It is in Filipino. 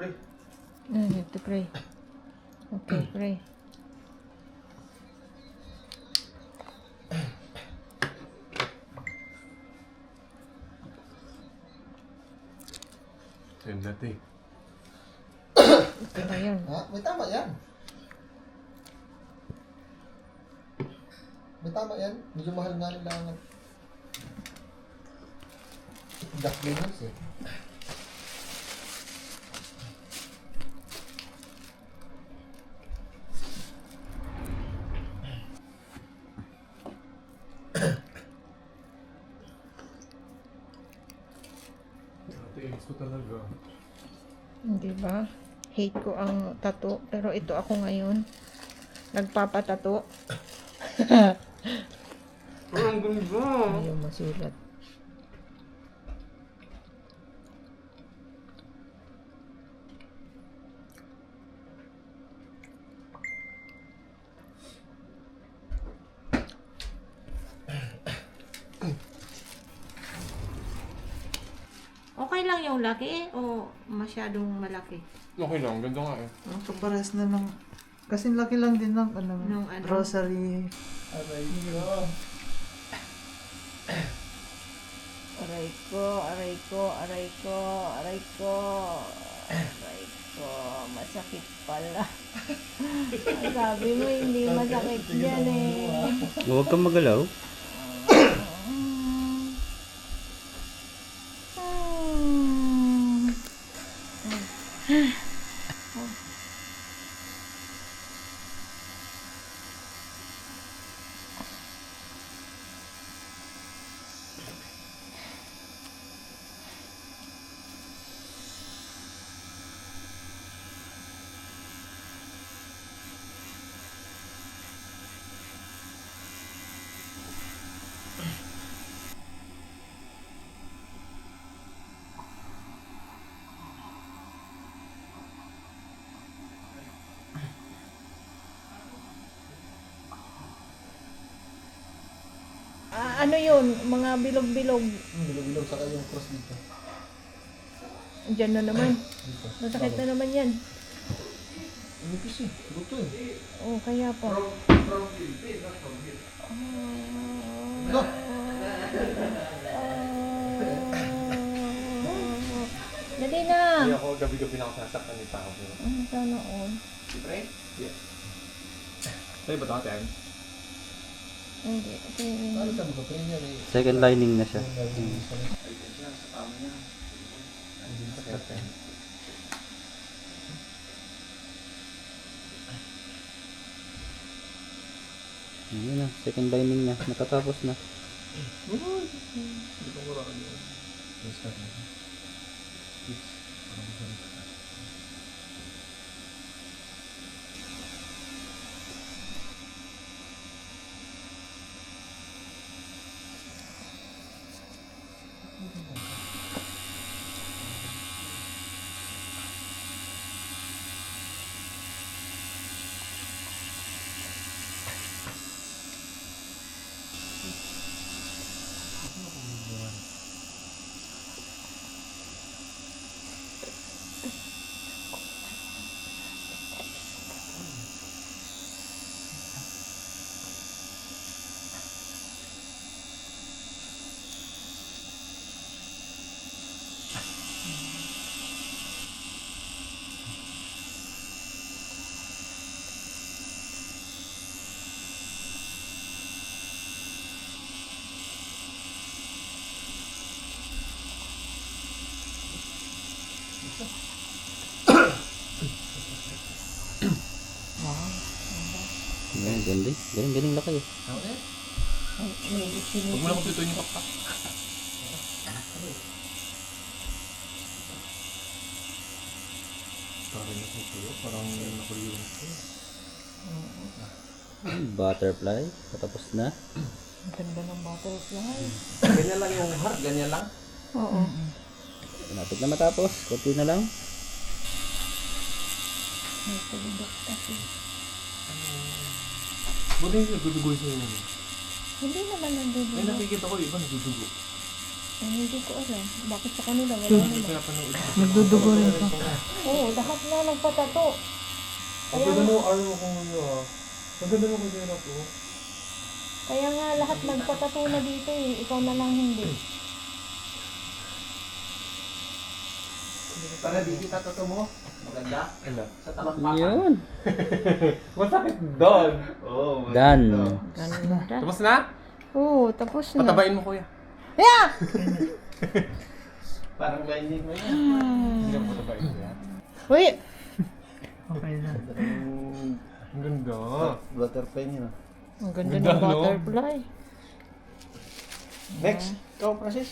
pray. You have to pray. Okay, pray. Ayun natin. Ito na yun. Ha? May tama yan. May tama yan. Medyo mahal nga nila ang Jack Daniels eh. Natiis ko talaga. Hindi ba? Hate ko ang tattoo. Pero ito ako ngayon. Nagpapatato. Ang ganda. Ayaw masulat. Okay lang yung laki o masyadong malaki? Okay lang, ganda nga eh. Ang kapares na lang. Kasi laki lang din ng Nung ano? rosary. Aray ko. Aray ko, aray ko, aray ko, aray ko, aray ko, masakit pala. Ang sabi mo hindi masakit yan eh. Huwag kang magalaw. Ano yun? Mga bilog-bilog. Bilog-bilog saka yung cross dito. Diyan na naman. Dito. Masakit na naman yan. Nipis eh. Buto eh. Oh, kaya pa. No! Dali na. Hindi ako gabi-gabi na ako sasaktan ni Pao. Sana all. Siyempre? Yeah. Sa'yo ba dati yan? Hindi. Ano ka mga premium eh? Second lining na siya. Yun na, second lining na. Natatapos na. Hindi ko marami yun. Yes, sir. Yan, ganda. Galing laki eh. Huwag mo lang kung tutuin yung pakpak. Parang nakukulo, parang nakuliwan ko. Butterfly. Patapos na. Ang ganda ng butterfly. Ganyan lang yung heart, ganyan lang. Oo. Malapit na matapos. Kunti na lang. May pagdok kasi. Buti yung nagdudugoy sa'yo naman. Hindi naman Ay, nagdudugo. nakikita ko iba nagdudugo. Ay, hindi ko alam. Bakit sa kanila wala Hindi naman. kaya panood. Nagdudugo rin pa. Oo, Lahat na nagpatato. Ang ganda mo, araw ko ano ah. Ang ganda mo kasi na po. Kaya nga lahat nagpatato na dito eh. Ikaw na lang hindi. Para di kita totoo mo. Maganda. Ano? Sa talampakan. Yun. Masakit doon. Oo. Done. Ganda. Tapos na? Oo, tapos na. Patabain mo kuya. Yeah! Parang hindi mo yan. Hindi mo patabain kuya. Uy! Okay na. Ang ganda. Butterfly niya. Ang ganda Ganda, ng no? butterfly. Next. Ikaw, Francis.